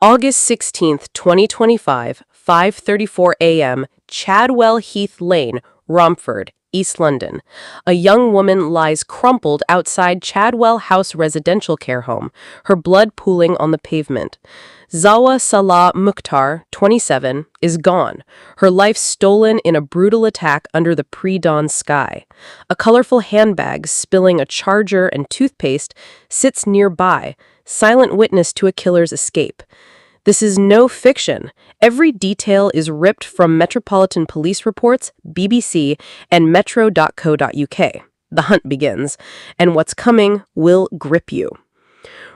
August 16th, 2025, 5:34 a.m., Chadwell Heath Lane, Romford, East London. A young woman lies crumpled outside Chadwell House residential care home, her blood pooling on the pavement. Zahwa Salah Mukhtar, 27, is gone, her life stolen in a brutal attack under the pre-dawn sky. A colorful handbag spilling a charger and toothpaste sits nearby, silent witness to a killer's escape. This is no fiction. Every detail is ripped from Metropolitan Police reports, BBC, and metro.co.uk. The hunt begins, and what's coming will grip you.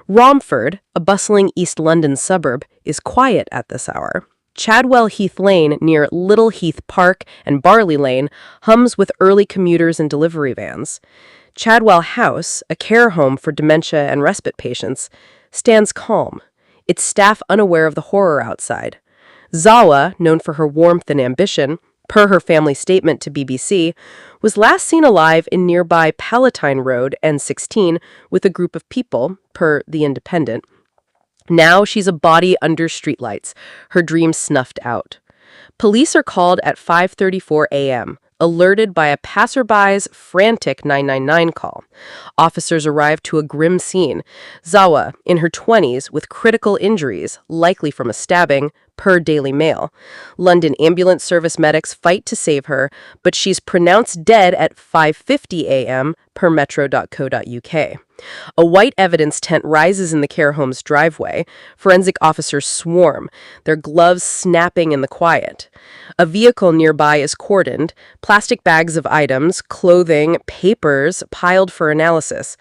Romford, a bustling East London suburb, is quiet at this hour. Chadwell Heath Lane, near Little Heath Park and Barley Lane, hums with early commuters and delivery vans. Chadwell House, a care home for dementia and respite patients, stands calm, its staff unaware of the horror outside. Zahwa, known for her warmth and ambition, per her family statement to BBC, was last seen alive in nearby Palatine Road, N16, with a group of people, per The Independent. Now she's a body under streetlights, her dreams snuffed out. Police are called at 5:34 a.m., alerted by a passerby's frantic 999 call. Officers arrive to a grim scene. Zahwa, in her 20s, with critical injuries, likely from a stabbing, per Daily Mail. London ambulance service medics fight to save her, but she's pronounced dead at 5:50 a.m., per metro.co.uk. A white evidence tent rises in the care home's driveway. Forensic officers swarm, their gloves snapping in the quiet. A vehicle nearby is cordoned, plastic bags of items, clothing, papers piled for analysis.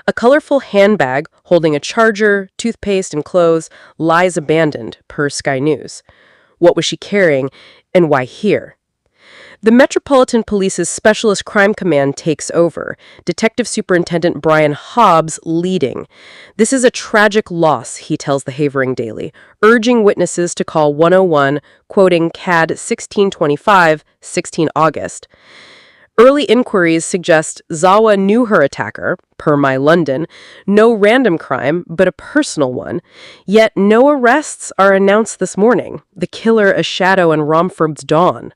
A colorful handbag holding a charger, toothpaste, and clothes lies abandoned, per Sky News. What was she carrying, and why here? The Metropolitan Police's Specialist Crime Command takes over, Detective Superintendent Brian Hobbs leading. This is a tragic loss, he tells the Havering Daily, urging witnesses to call 101, quoting CAD 1625, 16 August. Early inquiries suggest Zahwa knew her attacker, per My London, no random crime, but a personal one. Yet no arrests are announced this morning, the killer a shadow in Romford's dawn.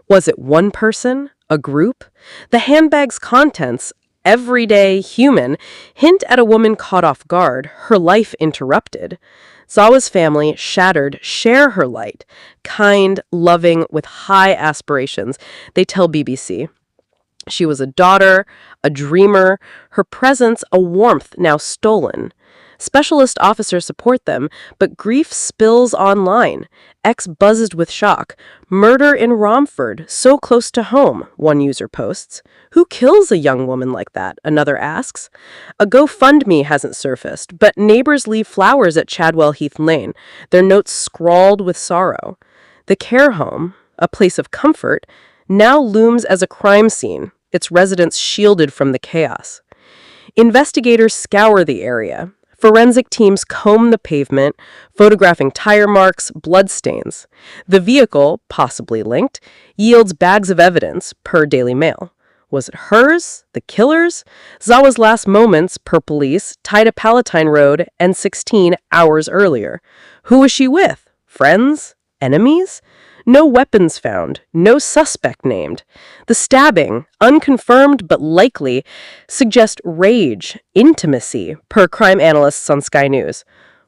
Was it one person? A group? The handbag's contents, everyday, human, hint at a woman caught off guard, her life interrupted. Zahwa's family, shattered, share her light. Kind, loving, with high aspirations, they tell BBC. She was a daughter, a dreamer, her presence a warmth now stolen. Specialist officers support them, but grief spills online. X buzzes with shock. Murder in Romford, so close to home, one user posts. Who kills a young woman like that? Another asks. A GoFundMe hasn't surfaced, but neighbors leave flowers at Chadwell Heath Lane, their notes scrawled with sorrow. The care home, a place of comfort, now looms as a crime scene, its residents shielded from the chaos. Investigators scour the area. Forensic teams comb the pavement, photographing tire marks, bloodstains. The vehicle, possibly linked, yields bags of evidence, per Daily Mail. Was it hers? The killer's? Zahwa's last moments, per police, tied to Palatine Road, N16, hours earlier. Who was she with? Friends? Enemies? No weapons found, no suspect named. The stabbing, unconfirmed but likely, suggests rage, intimacy, per crime analysts on Sky News.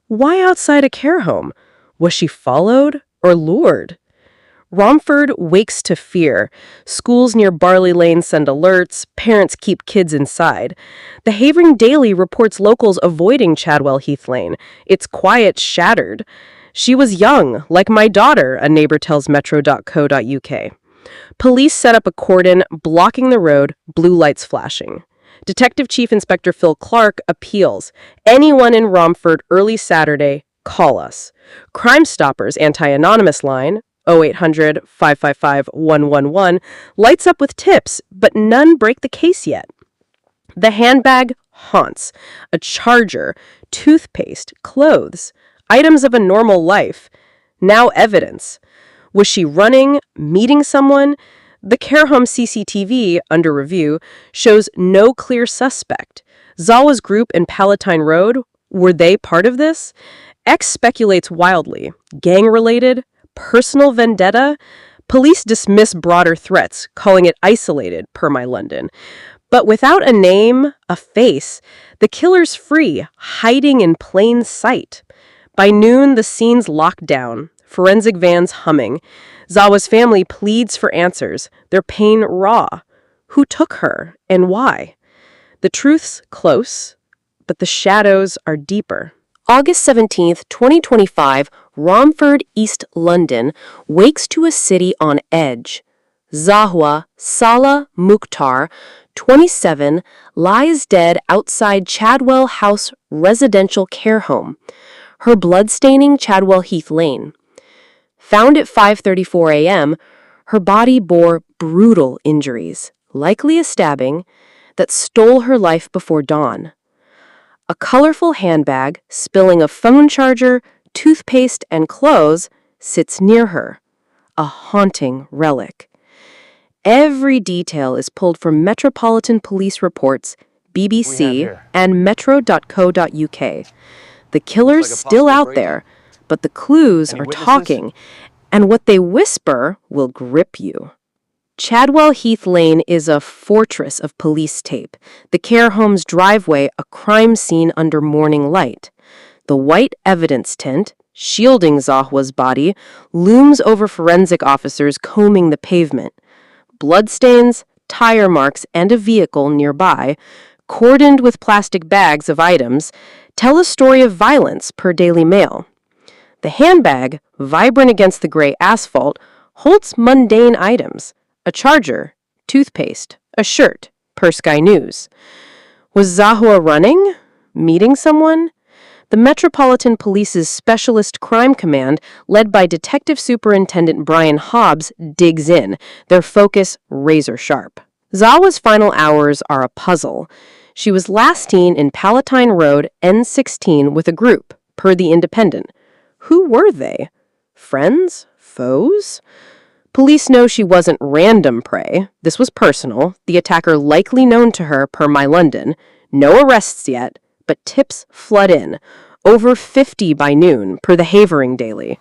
Why outside a care home? Was she followed or lured? Romford wakes to fear. Schools near Barley Lane send alerts. Parents keep kids inside. The Havering Daily reports locals avoiding Chadwell Heath Lane. Its quiet shattered. She was young, like my daughter, a neighbor tells metro.co.uk. Police set up a cordon blocking the road, blue lights flashing. Detective Chief Inspector Phil Clark appeals. Anyone in Romford early Saturday, call us. Crime Stoppers anti-anonymous line, 0800 555 111, lights up with tips, but none break the case yet. The handbag haunts. A charger, toothpaste, clothes. Items of a normal life. Now evidence. Was she running, meeting someone? The care home CCTV, under review, shows no clear suspect. Zahwa's group in Palatine Road, were they part of this? X speculates wildly. Gang-related? Personal vendetta? Police dismiss broader threats, calling it isolated, per My London. But without a name, a face, the killer's free, hiding in plain sight. By noon, the scene's locked down, forensic vans humming. Zahwa's family pleads for answers, their pain raw. Who took her, and why? The truth's close, but the shadows are deeper. August 17th, 2025, Romford, East London, wakes to a city on edge. Zahwa Salah Mukhtar, 27, lies dead outside Chadwell House residential care home, her blood-staining Chadwell Heath Lane. Found at 5:34 a.m., her body bore brutal injuries, likely a stabbing, that stole her life before dawn. A colorful handbag, spilling a phone charger, toothpaste, and clothes, sits near her, a haunting relic. Every detail is pulled from Metropolitan Police reports, BBC, and metro.co.uk. The killer's still out there, but the clues are talking, and what they whisper will grip you. Chadwell Heath Lane is a fortress of police tape, the care home's driveway a crime scene under morning light. The white evidence tent, shielding Zahwa's body, looms over forensic officers combing the pavement. Bloodstains, tire marks, and a vehicle nearby, cordoned with plastic bags of items, tell a story of violence, per Daily Mail. The handbag, vibrant against the gray asphalt, holds mundane items. A charger, toothpaste, a shirt, per Sky News. Was Zahwa running? Meeting someone? The Metropolitan Police's Specialist Crime Command, led by Detective Superintendent Brian Hobbs, digs in, their focus razor sharp. Zahwa's final hours are a puzzle. She was last seen in Palatine Road, N16, with a group, per The Independent. Who were they? Friends? Foes? Police know she wasn't random prey. This was personal, the attacker likely known to her, per My London. No arrests yet, but tips flood in. Over 50 by noon, per the Havering Daily.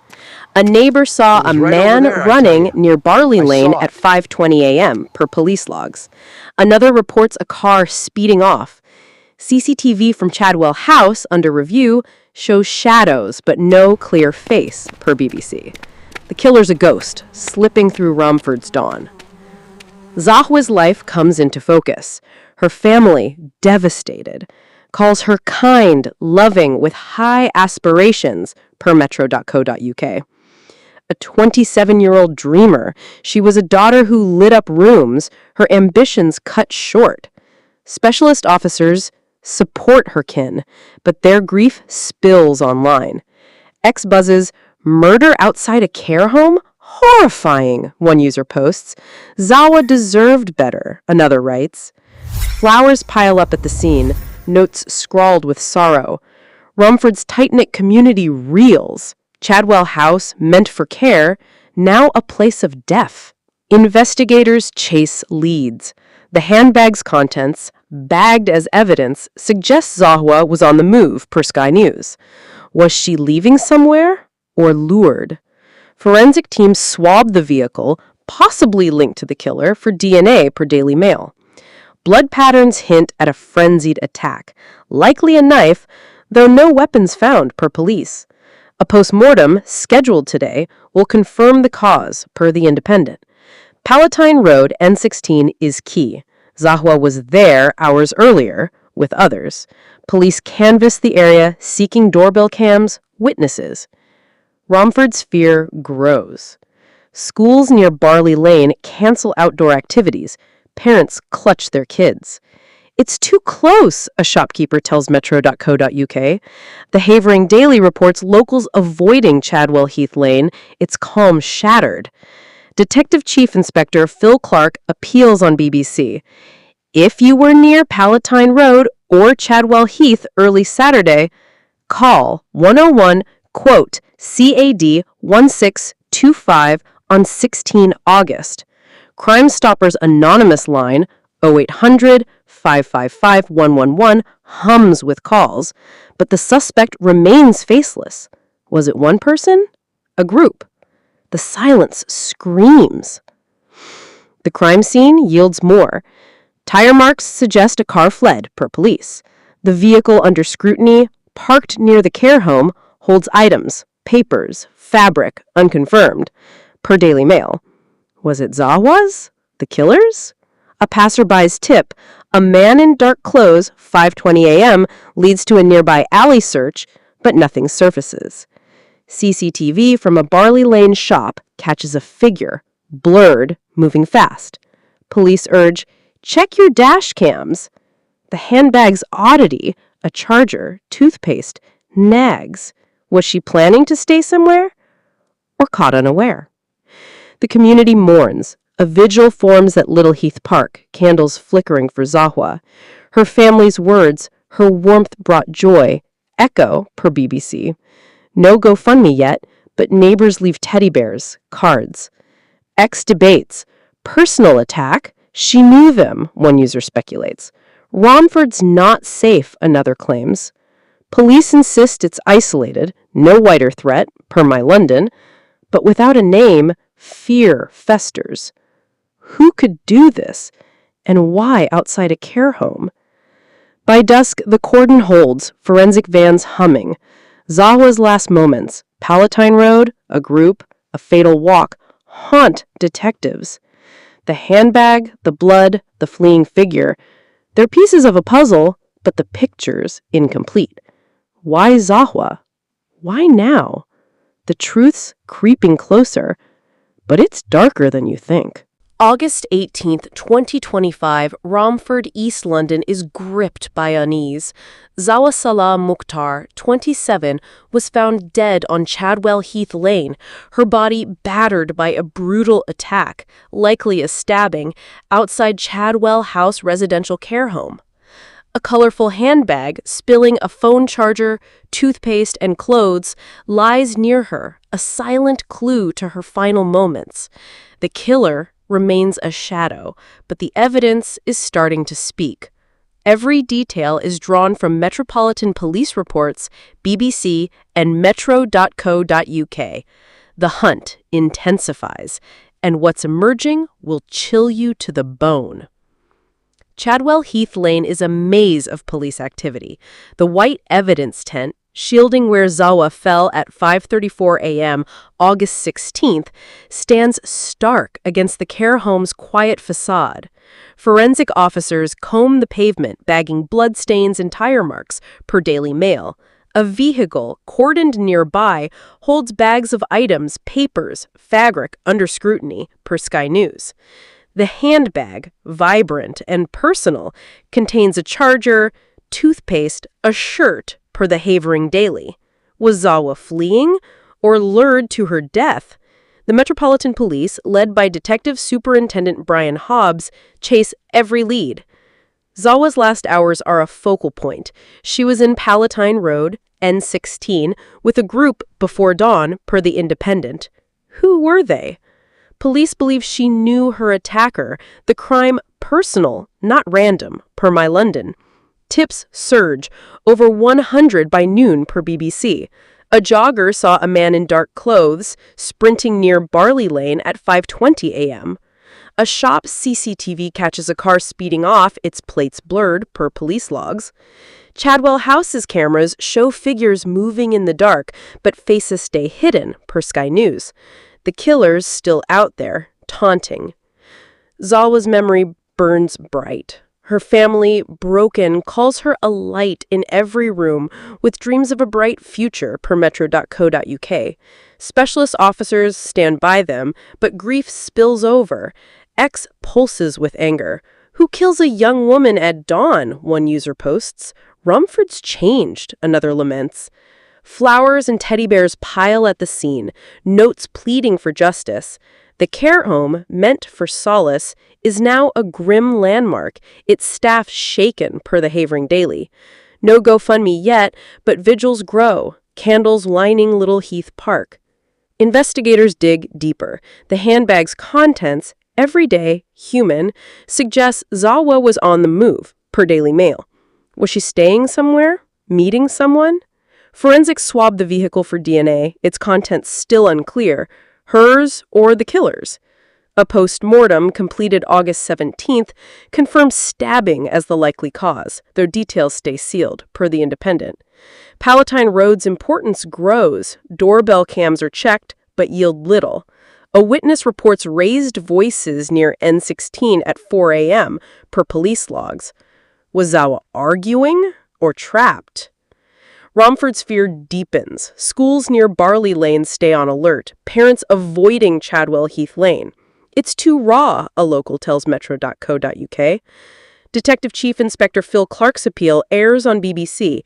A neighbor saw a man running near Barley Lane at 5:20 a.m., per police logs. Another reports a car speeding off. CCTV from Chadwell House, under review, shows shadows but no clear face, per BBC. The killer's a ghost, slipping through Romford's dawn. Zahwa's life comes into focus. Her family, devastated, calls her kind, loving, with high aspirations, per metro.co.uk. A 27-year-old dreamer, she was a daughter who lit up rooms, her ambitions cut short. Specialist officers support her kin, but their grief spills online. X buzzes, "Murder outside a care home? Horrifying," one user posts. "Zahwa deserved better," another writes. Flowers pile up at the scene, notes scrawled with sorrow. Romford's tight-knit community reels. Chadwell House, meant for care, now a place of death. Investigators chase leads. The handbag's contents, bagged as evidence, suggest Zahwa was on the move, per Sky News. Was she leaving somewhere? Or lured? Forensic teams swab the vehicle, possibly linked to the killer, for DNA, per Daily Mail. Blood patterns hint at a frenzied attack, likely a knife, though no weapons found, per police. A post-mortem, scheduled today, will confirm the cause, per The Independent. Palatine Road, N16, is key. Zahwa was there hours earlier, with others. Police canvass the area, seeking doorbell cams, witnesses. Romford's fear grows. Schools near Barley Lane cancel outdoor activities. Parents clutch their kids. "It's too close," a shopkeeper tells metro.co.uk. The Havering Daily reports locals avoiding Chadwell Heath Lane, its calm shattered. Detective Chief Inspector Phil Clark appeals on BBC. If you were near Palatine Road or Chadwell Heath early Saturday, call 101 quote CAD 1625 on 16 August. Crime Stoppers Anonymous line 0800 555-111 hums with calls, but the suspect remains faceless. Was it one person? A group? The silence screams. The crime scene yields more. Tire marks suggest a car fled, per police. The vehicle under scrutiny, parked near the care home, holds items, papers, fabric, unconfirmed, per Daily Mail. Was it Zahwa's? The killer's? A passerby's tip, a man in dark clothes, 5:20 a.m., leads to a nearby alley search, but nothing surfaces. CCTV from a Barley Lane shop catches a figure, blurred, moving fast. Police urge, check your dash cams. The handbag's oddity, a charger, toothpaste, nags. Was she planning to stay somewhere? Or caught unaware? The community mourns. A vigil forms at Little Heath Park, candles flickering for Zahwa. Her family's words, her warmth brought joy, echo, per BBC. No GoFundMe yet, but neighbors leave teddy bears, cards. X debates. Personal attack? She knew them, one user speculates. Romford's not safe, another claims. Police insist it's isolated, no wider threat, per My London. But without a name, fear festers. Who could do this? And why outside a care home? By dusk, the cordon holds, forensic vans humming. Zahwa's last moments, Palatine Road, a group, a fatal walk, haunt detectives. The handbag, the blood, the fleeing figure, they're pieces of a puzzle, but the picture's incomplete. Why Zahwa? Why now? The truth's creeping closer, but it's darker than you think. August 18th, 2025, Romford, East London is gripped by unease. Zahwa Salah Mukhtar, 27, was found dead on Chadwell Heath Lane, her body battered by a brutal attack, likely a stabbing, outside Chadwell House residential care home. A colorful handbag, spilling a phone charger, toothpaste, and clothes, lies near her, a silent clue to her final moments. The killer remains a shadow, but the evidence is starting to speak. Every detail is drawn from Metropolitan Police reports, BBC, and metro.co.uk. The hunt intensifies, and what's emerging will chill you to the bone. Chadwell Heath Lane is a maze of police activity. The white evidence tent, shielding where Zahwa fell at 5:34 a.m. August 16th, stands stark against the care home's quiet facade. Forensic officers comb the pavement, bagging bloodstains and tire marks, per Daily Mail. A vehicle, cordoned nearby, holds bags of items, papers, fabric, under scrutiny, per Sky News. The handbag, vibrant and personal, contains a charger, toothpaste, a shirt, per the Havering Daily. Was Zahwa fleeing or lured to her death? The Metropolitan Police, led by Detective Superintendent Brian Hobbs, chase every lead. Zahwa's last hours are a focal point. She was in Palatine Road, N16, with a group before dawn, per The Independent. Who were they? Police believe she knew her attacker, the crime personal, not random, per My London. Tips surge, over 100 by noon, per BBC. A jogger saw a man in dark clothes sprinting near Barley Lane at 5:20 a.m. A shop CCTV catches a car speeding off, its plates blurred, per police logs. Chadwell House's cameras show figures moving in the dark, but faces stay hidden, per Sky News. The killer's still out there, taunting. Zahwa's memory burns bright. Her family, broken, calls her a light in every room, with dreams of a bright future, per metro.co.uk. Specialist officers stand by them, but grief spills over. X pulses with anger. Who kills a young woman at dawn, one user posts. Romford's changed, another laments. Flowers and teddy bears pile at the scene, notes pleading for justice. The care home, meant for solace, is now a grim landmark, its staff shaken, per the Havering Daily. No GoFundMe yet, but vigils grow, candles lining Little Heath Park. Investigators dig deeper. The handbag's contents, Everyday, human, suggests Zahwa was on the move, per Daily Mail. Was she staying somewhere? Meeting someone? Forensics swabbed the vehicle for DNA, its contents still unclear, hers or the killer's. A post-mortem, completed August 17th, confirmed stabbing as the likely cause, though details stay sealed, per The Independent. Palatine Road's importance grows. Doorbell cams are checked, but yield little. A witness reports raised voices near N16 at 4 a.m., per police logs. Was Zahwa arguing or trapped? Romford's fear deepens. Schools near Barley Lane stay on alert, parents avoiding Chadwell Heath Lane. It's too raw, a local tells metro.co.uk. Detective Chief Inspector Phil Clark's appeal airs on BBC.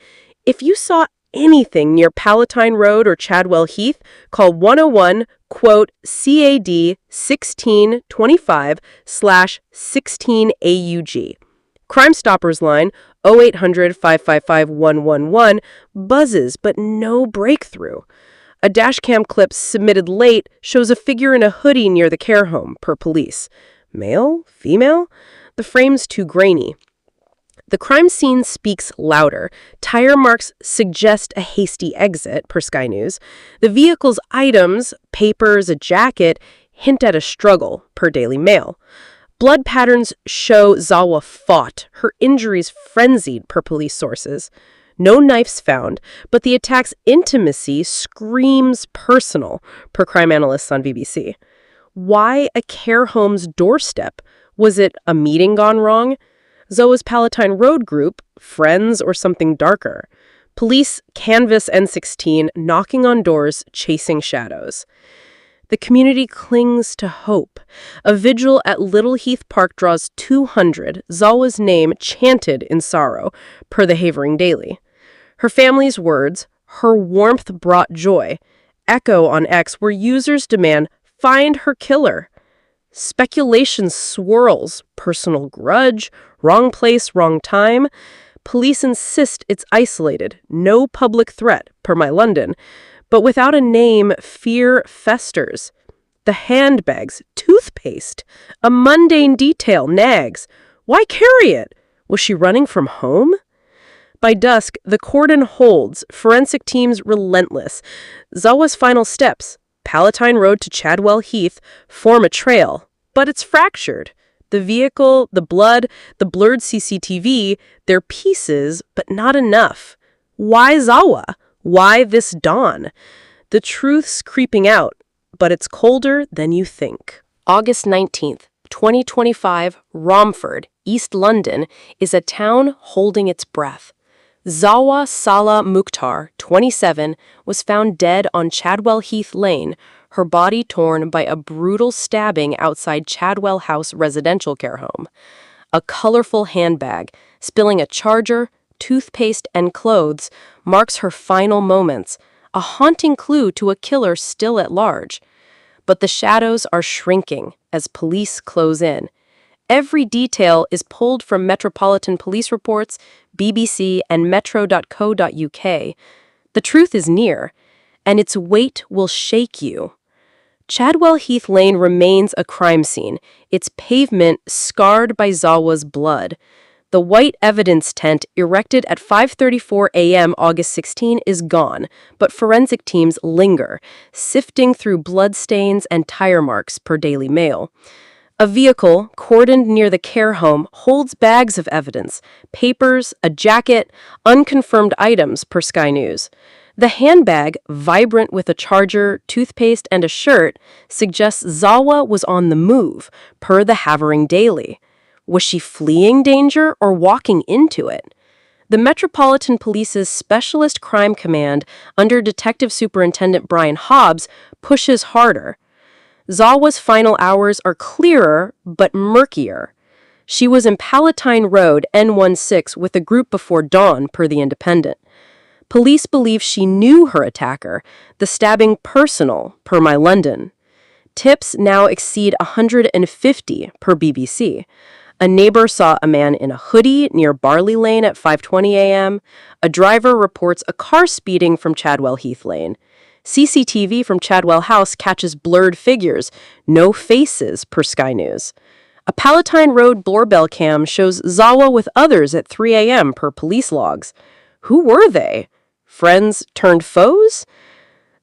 If you saw anything near Palatine Road or Chadwell Heath, call 101, quote, CAD 1625/16AUG. Crime Stoppers line 0800-555-111 buzzes, but no breakthrough. A dashcam clip submitted late shows a figure in a hoodie near the care home, per police. Male? Female? The frame's too grainy. The crime scene speaks louder. Tire marks suggest a hasty exit, per Sky News. The vehicle's items, papers, a jacket, hint at a struggle, per Daily Mail. Blood patterns show Zahwa fought, her injuries frenzied, per police sources. No knives found, but the attack's intimacy screams personal, per crime analysts on BBC. Why a care home's doorstep? Was it a meeting gone wrong? Zahwa's Palatine Road group, friends, or something darker? Police canvass N16, knocking on doors, chasing shadows. The community clings to hope. A vigil at Little Heath Park draws 200, Zahwa's name chanted in sorrow, per the Havering Daily. Her family's words, her warmth brought joy, echo on X, where users demand, find her killer. Speculation swirls, personal grudge, wrong place, wrong time. Police insist it's isolated, no public threat, per My London. But without a name, fear festers. The handbags, toothpaste, a mundane detail nags. Why carry it? Was she running from home? By dusk, the cordon holds, forensic teams relentless. Zahwa's final steps, Palatine Road to Chadwell Heath, form a trail. But it's fractured. The vehicle, the blood, the blurred CCTV, they're pieces, but not enough. Why Zahwa? Why this dawn? The truth's creeping out, but it's colder than you think. August 19th, 2025, Romford, East London, is a town holding its breath. Zahwa Salah Mukhtar, 27, was found dead on Chadwell Heath Lane, her body torn by a brutal stabbing outside Chadwell House residential care home. A colorful handbag, spilling a charger, toothpaste, and clothes, marks her final moments, a haunting clue to a killer still at large. But the shadows are shrinking as police close in. Every detail is pulled from Metropolitan Police reports, BBC, and metro.co.uk. The truth is near, and its weight will shake you. Chadwell Heath Lane remains a crime scene, its pavement scarred by Zahwa's blood. The white evidence tent erected at 5:34 a.m. August 16 is gone, but forensic teams linger, sifting through bloodstains and tire marks, per Daily Mail. A vehicle, cordoned near the care home, holds bags of evidence, papers, a jacket, unconfirmed items, per Sky News. The handbag, vibrant with a charger, toothpaste, and a shirt, suggests Zahwa was on the move, per the Havering Daily. Was she fleeing danger or walking into it? The Metropolitan Police's Specialist Crime Command, under Detective Superintendent Brian Hobbs, pushes harder. Zahwa's final hours are clearer, but murkier. She was in Palatine Road, N16, with a group before dawn, per The Independent. Police believe she knew her attacker, the stabbing personal, per My London. Tips now exceed 150, per BBC. A neighbor saw a man in a hoodie near Barley Lane at 5:20 a.m. A driver reports a car speeding from Chadwell Heath Lane. CCTV from Chadwell House catches blurred figures, no faces, per Sky News. A Palatine Road doorbell cam shows Zahwa with others at 3 a.m. per police logs. Who were they? Friends turned foes?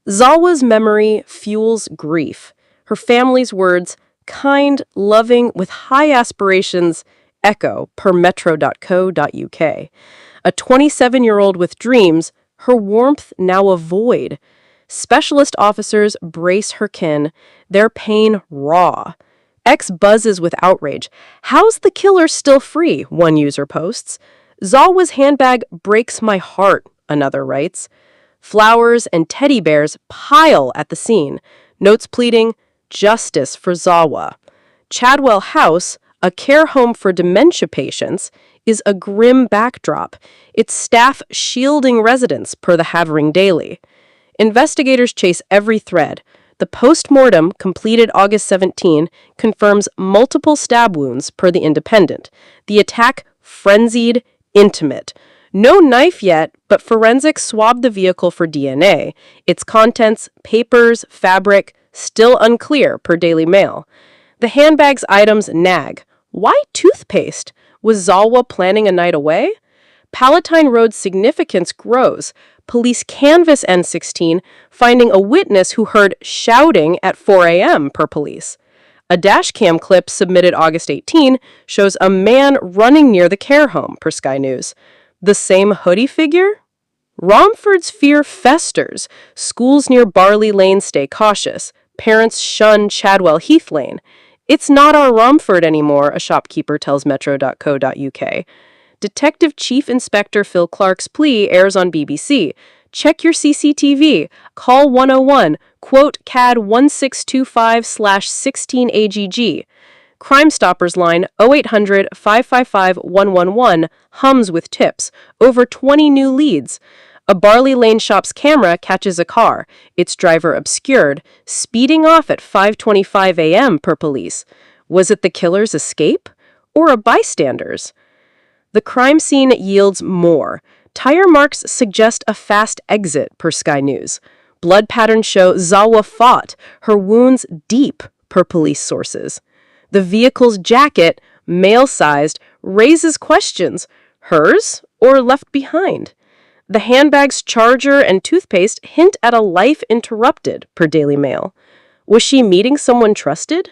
Zahwa's memory fuels grief. Her family's words, kind, loving, with high aspirations, echo per metro.co.uk. A 27-year-old with dreams, her warmth now a void. Specialist officers brace her kin, their pain raw. X buzzes with outrage. How's the killer still free? One user posts. Zahwa's handbag breaks my heart, another writes. Flowers and teddy bears pile at the scene. Notes pleading, justice for Zahwa. Chadwell House, a care home for dementia patients, is a grim backdrop, its staff shielding residents per the Havering Daily. Investigators chase every thread. The post-mortem, completed August 17, confirms multiple stab wounds per The Independent. The attack, frenzied, intimate. No knife yet, but forensics swabbed the vehicle for DNA. Its contents, papers, fabric, still unclear per Daily Mail. The handbag's items nag. Why toothpaste? Was Zahwa planning a night away? Palatine Road's significance grows. Police canvass N16, finding a witness who heard shouting at 4 a.m. per police. A dashcam clip submitted August 18 shows a man running near the care home per Sky News. The same hoodie figure? Romford's fear festers. Schools near Barley Lane stay cautious. Parents shun Chadwell Heath Lane. It's not our Romford anymore, a shopkeeper tells metro.co.uk. Detective Chief Inspector Phil Clark's plea airs on BBC. Check your CCTV. Call 101. Quote CAD 1625/16AGG. Crime Stoppers line 0800 555 111 hums with tips. Over 20 new leads. A Barley Lane shop's camera catches a car, its driver obscured, speeding off at 5:25 a.m. per police. Was it the killer's escape or a bystander's? The crime scene yields more. Tire marks suggest a fast exit per Sky News. Blood patterns show Zahwa fought, her wounds deep per police sources. The vehicle's jacket, male-sized, raises questions. Hers or left behind? The handbag's charger and toothpaste hint at a life interrupted per Daily Mail. Was she meeting someone trusted?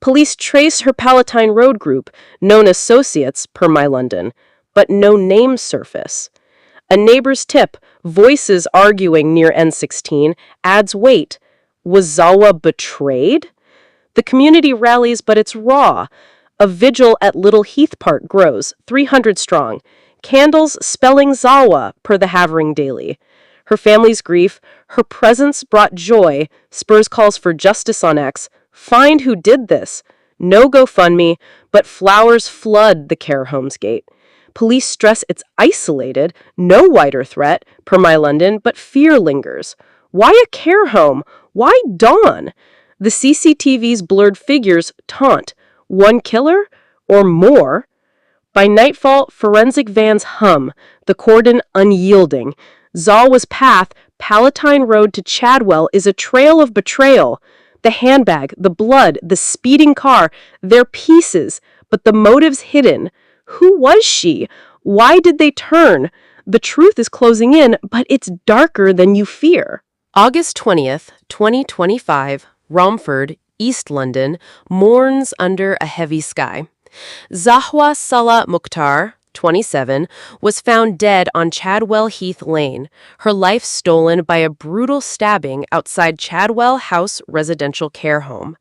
Police trace her Palatine Road group, known associates per My London, but no names surface. A neighbor's tip, voices arguing near N16, adds weight. Was Zahwa betrayed? The community rallies, but it's raw. A vigil at Little Heath Park grows, 300 strong. Candles spelling Zahwa per the Havering Daily. Her family's grief, her presence brought joy, spurs calls for justice on X. Find who did this. No GoFundMe, but flowers flood the care home's gate. Police stress it's isolated, no wider threat, per My London, but fear lingers. Why a care home? Why dawn? The CCTV's blurred figures taunt. One killer? Or more? By nightfall, forensic vans hum, the cordon unyielding. Zahwa's path, Palatine Road to Chadwell, is a trail of betrayal. The handbag, the blood, the speeding car, they're pieces, but the motive's hidden. Who was she? Why did they turn? The truth is closing in, but it's darker than you fear. August 20th, 2025, Romford, East London, mourns under a heavy sky. Zahwa Salah Mukhtar, 27, was found dead on Chadwell Heath Lane, her life stolen by a brutal stabbing outside Chadwell House residential care home.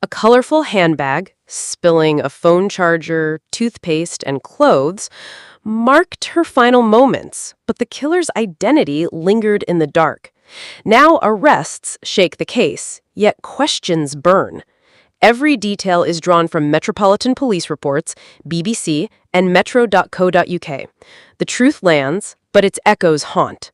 A colorful handbag, spilling a phone charger, toothpaste, and clothes, marked her final moments, but the killer's identity lingered in the dark. Now arrests shake the case, yet questions burn. Every detail is drawn from Metropolitan Police reports, BBC, and metro.co.uk. The truth lands, but its echoes haunt.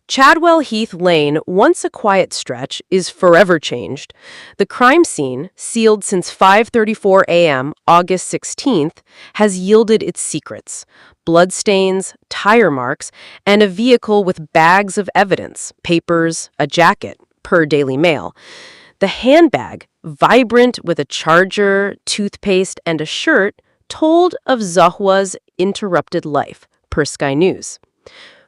Chadwell Heath Lane, once a quiet stretch, is forever changed. The crime scene, sealed since 5:34 a.m. August 16th, has yielded its secrets. bloodstains, tire marks, and a vehicle with bags of evidence, papers, a jacket, per Daily Mail. The handbag, vibrant with a charger, toothpaste, and a shirt, told of Zahwa's interrupted life, per Sky News.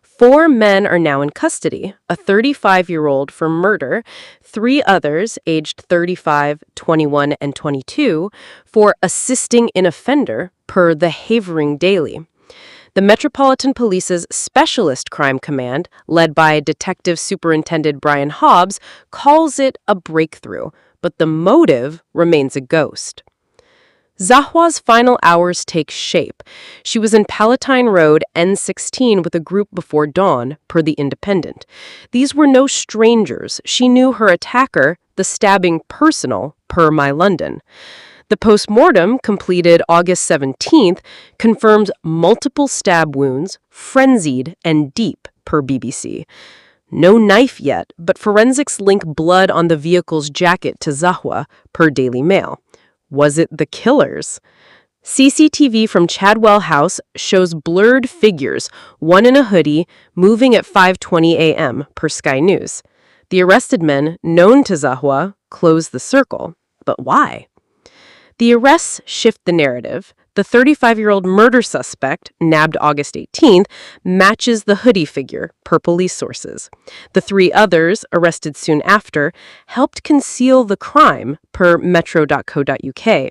4 men are now in custody, a 35-year-old for murder, 3 others, aged 35, 21, and 22, for assisting an offender, per the Havering Daily. The Metropolitan Police's Specialist Crime Command, led by Detective Superintendent Brian Hobbs, calls it a breakthrough, but the motive remains a ghost. Zahwa's final hours take shape. She was in Palatine Road, N16, with a group before dawn, per The Independent. These were no strangers. She knew her attacker, the stabbing personal, per My London. The postmortem, completed August 17th, confirms multiple stab wounds, frenzied and deep, per BBC. No knife yet, but forensics link blood on the vehicle's jacket to Zahwa, per Daily Mail. Was it the killers? CCTV from Chadwell House shows blurred figures, one in a hoodie, moving at 5:20 a.m., per Sky News. The arrested men, known to Zahwa, close the circle. But why? The arrests shift the narrative. The 35-year-old murder suspect, nabbed August 18th, matches the hoodie figure, per police sources. The 3 others, arrested soon after, helped conceal the crime, per metro.co.uk.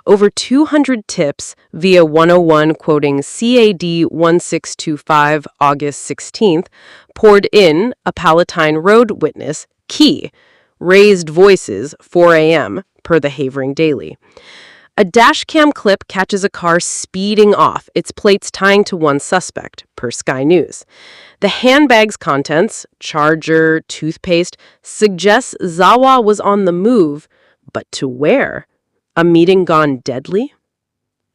Over 200 tips via 101 quoting CAD 1625 August 16th poured in. A Palatine Road witness, Key, raised voices 4 a.m., per the Havering Daily. A dashcam clip catches a car speeding off, its plates tying to one suspect, per Sky News. The handbag's contents, charger, toothpaste, suggests Zahwa was on the move, but to where? A meeting gone deadly?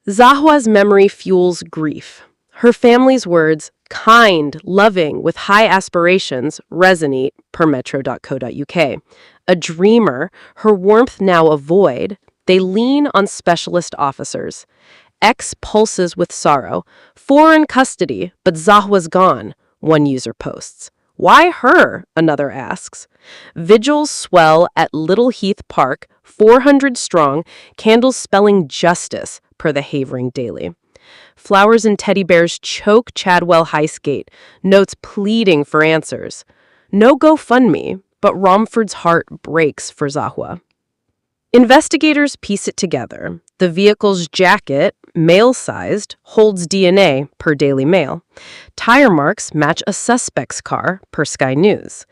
Zahwa's memory fuels grief. Her family's words, kind, loving, with high aspirations, resonate, per metro.co.uk. A dreamer, her warmth now a void. They lean on specialist officers. X pulses with sorrow. 4 in custody, but Zahwa's gone, one user posts. Why her? Another asks. Vigils swell at Little Heath Park, 400 strong, candles spelling justice, per the Havering Daily. Flowers and teddy bears choke Chadwell Heath Gate, notes pleading for answers. No GoFundMe, but Romford's heart breaks for Zahwa. Investigators piece it together. The vehicle's jacket, male-sized, holds DNA, per Daily Mail. Tire marks match a suspect's car, per Sky News.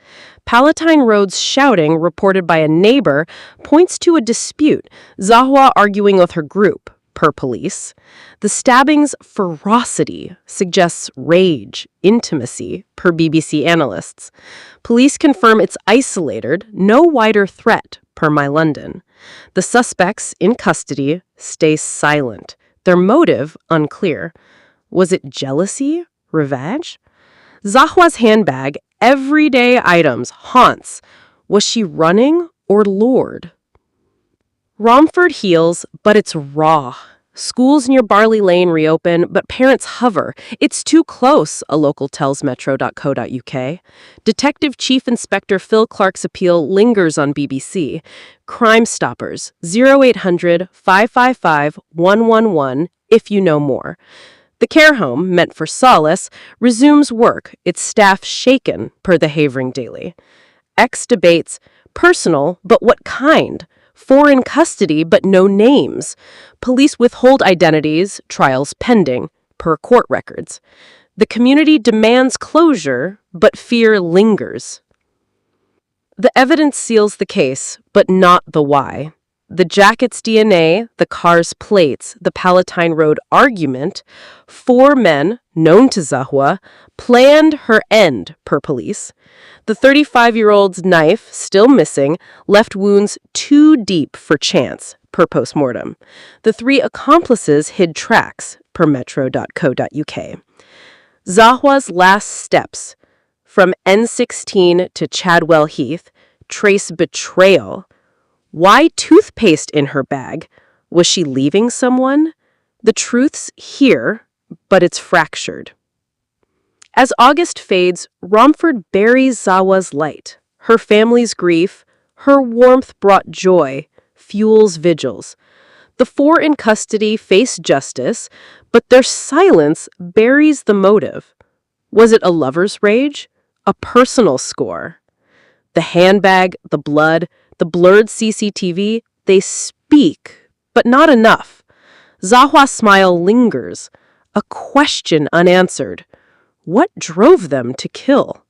Palatine Road's shouting, reported by a neighbor, points to a dispute, Zahwa arguing with her group, per police. The stabbing's ferocity suggests rage, intimacy, per BBC analysts. Police confirm it's isolated, no wider threat, per My London. The suspects, in custody, stay silent. Their motive, unclear. Was it jealousy? Revenge? Zahwa's handbag, everyday items, haunts. Was she running or lured? Romford heals, but it's raw. Schools near Barley Lane reopen, but parents hover. It's too close, a local tells metro.co.uk. Detective Chief Inspector Phil Clark's appeal lingers on BBC. Crime Stoppers, 0800 555 111 if you know more. The care home, meant for solace, resumes work, its staff shaken, per the Havering Daily. X debates, personal, but what kind? 4 in custody, but no names. Police withhold identities, trials pending, per court records. The community demands closure, but fear lingers. The evidence seals the case, but not the why. The jacket's DNA, the car's plates, the Palatine Road argument, 4 men, known to Zahwa, planned her end, per police. The 35-year-old's knife, still missing, left wounds too deep for chance, per postmortem. The 3 accomplices hid tracks, per metro.co.uk. Zahwa's last steps, from N16 to Chadwell Heath, trace betrayal. Why toothpaste in her bag? Was she leaving someone? The truth's here, but it's fractured. As August fades, Romford buries Zahwa's light. Her family's grief, her warmth brought joy, fuels vigils. The four in custody face justice, but their silence buries the motive. Was it a lover's rage? A personal score? The handbag, the blood, the blurred CCTV, they speak, but not enough. Zahwa's smile lingers, a question unanswered. What drove them to kill?